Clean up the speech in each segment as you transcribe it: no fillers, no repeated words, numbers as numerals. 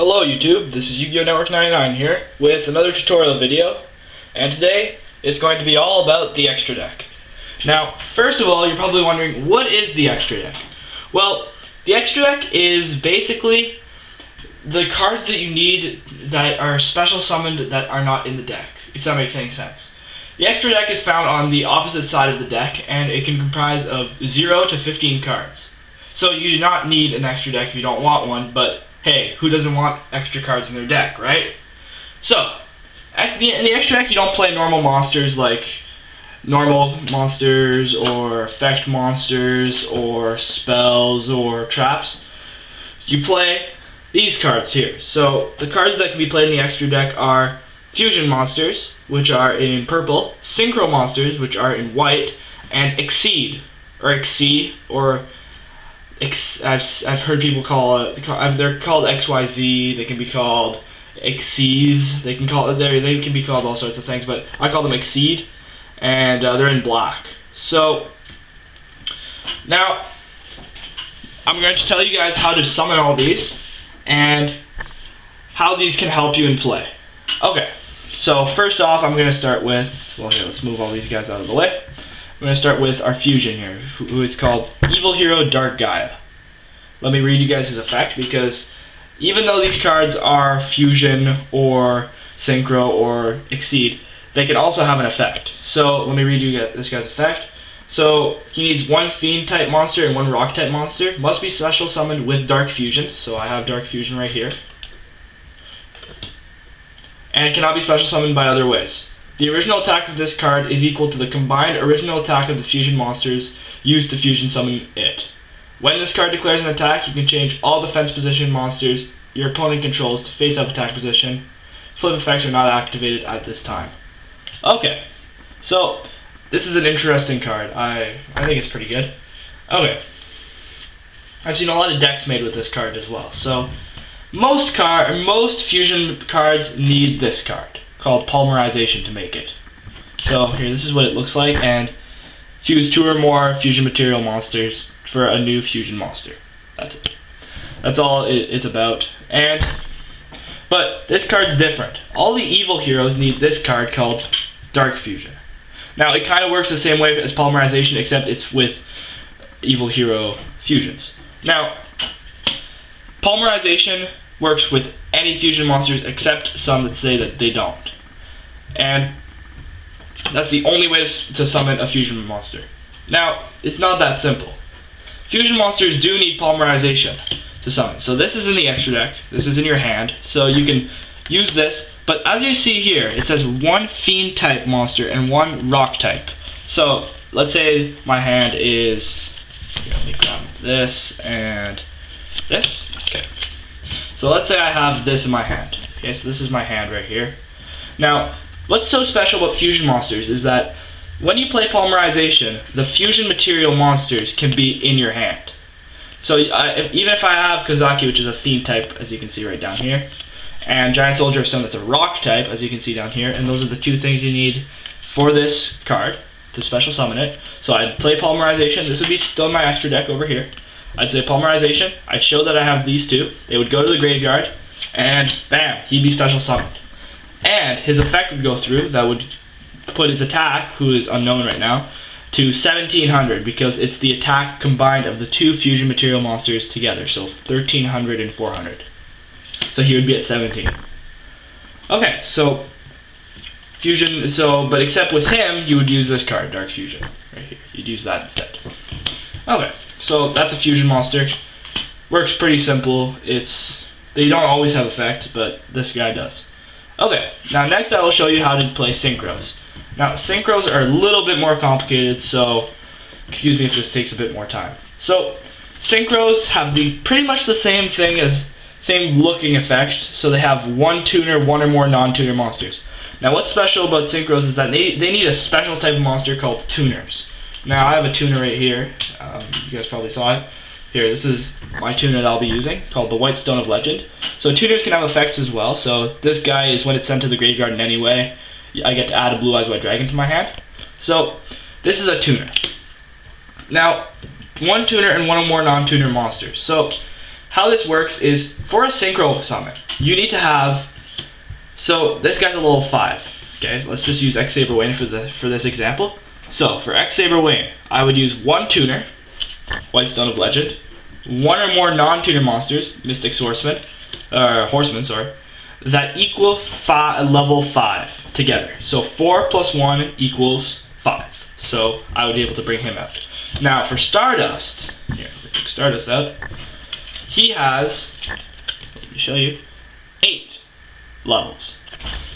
Hello YouTube, this is Yugioh Network 99 here with another tutorial video, and today it's going to be all about the extra deck. Now, first of all, you're probably wondering, what is the extra deck? Well, the extra deck is basically the cards that you need that are special summoned that are not in the deck, if that makes any sense. The extra deck is found on the opposite side of the deck, and it can comprise of 0 to 15 cards. So you do not need an extra deck if you don't want one, but hey, who doesn't want extra cards in their deck, right? So, in the extra deck you don't play normal monsters like normal monsters or effect monsters or spells or traps. You play these cards here. So, the cards that can be played in the extra deck are fusion monsters, which are in purple, synchro monsters, which are in white, and exceed, or I've heard people call it. They're called XYZ. They can be called Exceeds. They can be called all sorts of things, but I call them Exceed, and they're in black. So now I'm going to tell you guys how to summon all these and how these can help you in play. Okay. So first off, I'm going to start with. Well, here, let's move all these guys out of the way. I'm going to start with our fusion here, who is called Evil Hero Dark Gaia. Let me read you guys his effect, because even though these cards are fusion or synchro or exceed, they can also have an effect. So let me read you this guy's effect. So he needs one fiend type monster and one rock type monster. Must be special summoned with dark fusion. So I have dark fusion right here. And it cannot be special summoned by other ways. The original attack of this card is equal to the combined original attack of the fusion monsters used to fusion summon it. When this card declares an attack, you can change all defense position monsters your opponent controls to face-up attack position. Flip effects are not activated at this time. Okay, so this is an interesting card. I think it's pretty good. Okay, I've seen a lot of decks made with this card as well. So most fusion cards need this card, called Polymerization, to make it. So here, this is what it looks like, and fuse 2 or more fusion material monsters for a new fusion monster. That's it. That's all it's about. But this card's different. All the evil heroes need this card called Dark Fusion. Now, it kind of works the same way as Polymerization, except it's with evil hero fusions. Now, Polymerization works with any fusion monsters except some that say that they don't. And that's the only way to summon a fusion monster. Now, it's not that simple. Fusion monsters do need polymerization to summon. So this is in the extra deck. This is in your hand. So you can use this. But as you see here, it says one fiend type monster and one rock type. So let's say my hand is. Here, let me grab this and this. Okay. So let's say I have this in my hand. Okay, so this is my hand right here. Now, what's so special about fusion monsters is that when you play Polymerization, the fusion material monsters can be in your hand. So even if I have Kazaki, which is a fiend type, as you can see right down here, and Giant Soldier of Stone, that's a rock type, as you can see down here, and those are the two things you need for this card to special summon it. So I'd play Polymerization. This would be still in my extra deck over here. I'd say Polymerization. I'd show that I have these two. They would go to the graveyard, and bam, he'd be special summoned. And his effect would go through. That would put his attack, who is unknown right now, to 1700, because it's the attack combined of the two fusion material monsters together. So 1300 and 400. So he would be at 17. Okay, so fusion. But except with him, you would use this card, Dark Fusion, right here. You'd use that instead. Okay. So that's a fusion monster. Works pretty simple. They don't always have effect, but this guy does. Okay, now next I will show you how to play synchros. Now synchros are a little bit more complicated, so excuse me if this takes a bit more time. So synchros have pretty much the same looking effect. So they have one tuner, one or more non-tuner monsters. Now what's special about synchros is that they need a special type of monster called tuners. Now I have a tuner right here. You guys probably saw it. Here, this is my tuner that I'll be using, called the White Stone of Legend. So tuners can have effects as well. So this guy is when it's sent to the graveyard in any way, I get to add a Blue Eyes White Dragon to my hand. So this is a tuner. Now, one tuner and one or more non-tuner monsters. So how this works is, for a synchro summon, you need to have, so this guy's a level 5. Okay, let's just use X Saber Wayne for this example. So for X Saber Wayne, I would use 1 tuner, White Stone of Legend, 1 or more non-tuner monsters, Mystic Horseman, sorry, that equal level 5 together. So 4 plus 1 equals 5. So I would be able to bring him out. Now for Stardust, here, let's take Stardust out. He has, let me show you, 8 levels.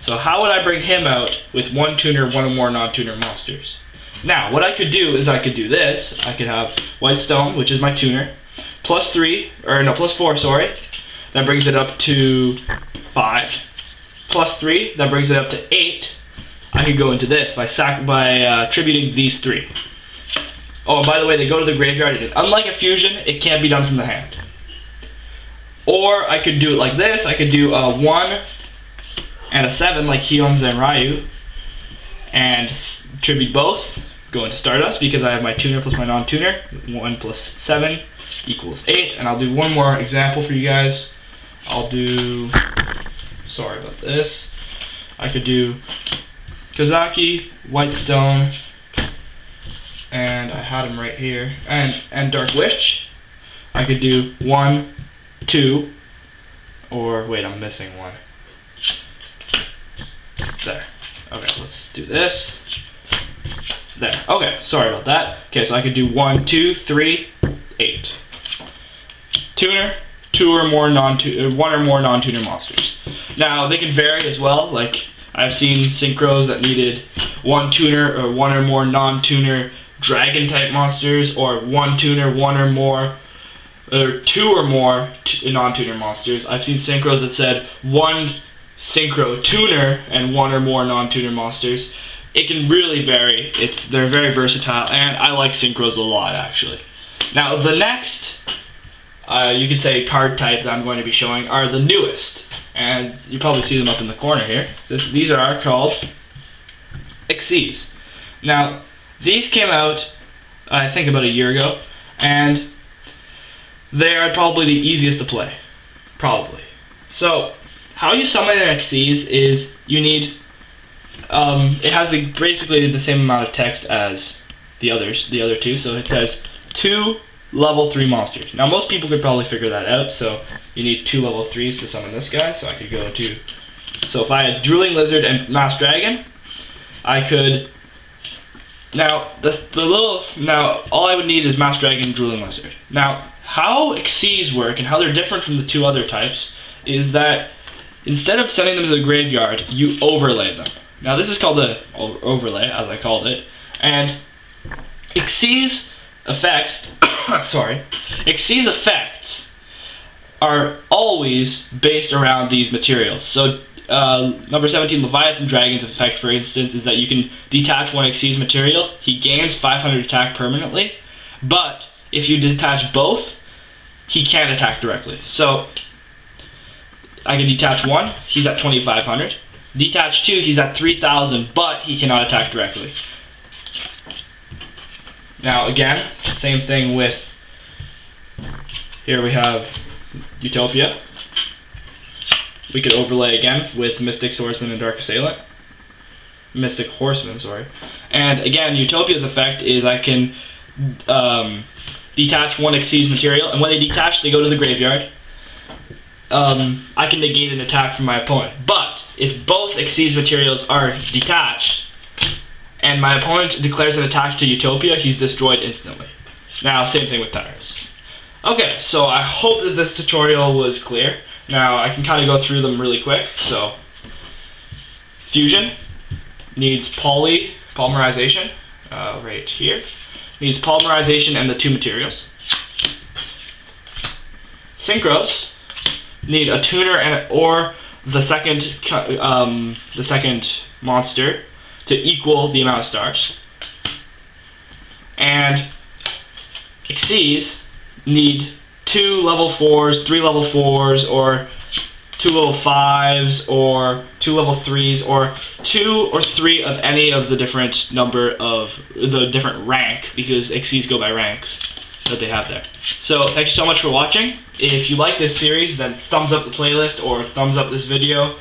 So how would I bring him out with 1 tuner, 1 or more non-tuner monsters? Now, what I could do is I could do this. I could have White Stone, which is my tuner, plus 4, sorry. That brings it up to 5. Plus 3, that brings it up to 8. I could go into this by attributing these 3. Oh, and by the way, they go to the graveyard. Unlike a fusion, it can't be done from the hand. Or I could do it like this. I could do a 1 and a 7 like Hyun's and Ryu, and attribute both. Go into Stardust because I have my tuner plus my non-tuner. 1 plus 7 equals 8. And I'll do one more example for you guys. I'll do, sorry about this, I could do Kozaki, White Stone, and I had him right here, and Dark Witch. I could do 1, 2, or wait, I'm missing 1. There. Okay, let's do this. There. Okay, sorry about that. Okay, so I could do 1, 2, 3, 8. Tuner, 1 or more non-tuner monsters. Now they can vary as well. Like I've seen synchros that needed 1 tuner or 1 or more non-tuner dragon type monsters, or 1 tuner, 1 or more, or 2 or more non-tuner monsters. I've seen synchros that said 1 synchro tuner and 1 or more non-tuner monsters. It can really vary. They're very versatile, and I like synchros a lot actually. Now the next, you could say, card type that I'm going to be showing are the newest, and you probably see them up in the corner here. These are called Xyz. Now these came out, I think, about a year ago, and they are probably the easiest to play, probably. So how you summon an Xyz is you need, it has basically the same amount of text as the other two, so it says 2 level 3 monsters. Now most people could probably figure that out, so you need 2 level 3s to summon this guy, so I could go to, so if I had Drooling Lizard and Masked Dragon, I could, now all I would need is Masked Dragon and Drooling Lizard. Now how Xyz work and how they're different from the 2 other types is that instead of sending them to the graveyard, you overlay them. Now this is called the overlay, as I called it, and Xyz effects, Xyz effects are always based around these materials. So number 17, Leviathan Dragon's effect, for instance, is that you can detach 1 Xyz material. He gains 500 attack permanently, but if you detach both, he can't attack directly. So I can detach 1, he's at 2500. Detach 2, he's at 3000, but he cannot attack directly. Now again, same thing with, here we have Utopia. We could overlay again with Mystic Swordsman and Dark Assailant. Mystic Horseman, sorry. And again, Utopia's effect is I can detach 1 Xyz material, and when they detach, they go to the graveyard. I can negate an attack from my opponent. But if both Xyz materials are detached, and my opponent declares an attack to Utopia, he's destroyed instantly. Now, same thing with Tyrus. Okay, so I hope that this tutorial was clear. Now, I can kind of go through them really quick. So, Fusion needs polymerization, right here. Needs polymerization and the 2 materials. Synchros need a tuner or the second monster to equal the amount of stars. And Xyz need 2 level 4s, 3 level 4s, or 2 level 5s, or 2 level 3s, or 2 or 3 of any of the different rank, because Xyz go by ranks. that they have there. So thank you so much for watching. If you like this series, then thumbs up the playlist or thumbs up this video.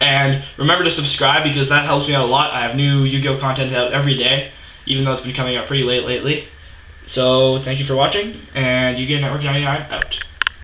And remember to subscribe because that helps me out a lot. I have new Yu-Gi-Oh content out every day, even though it's been coming out pretty late lately. So thank you for watching, and Yu-Gi-Oh Network 99 out.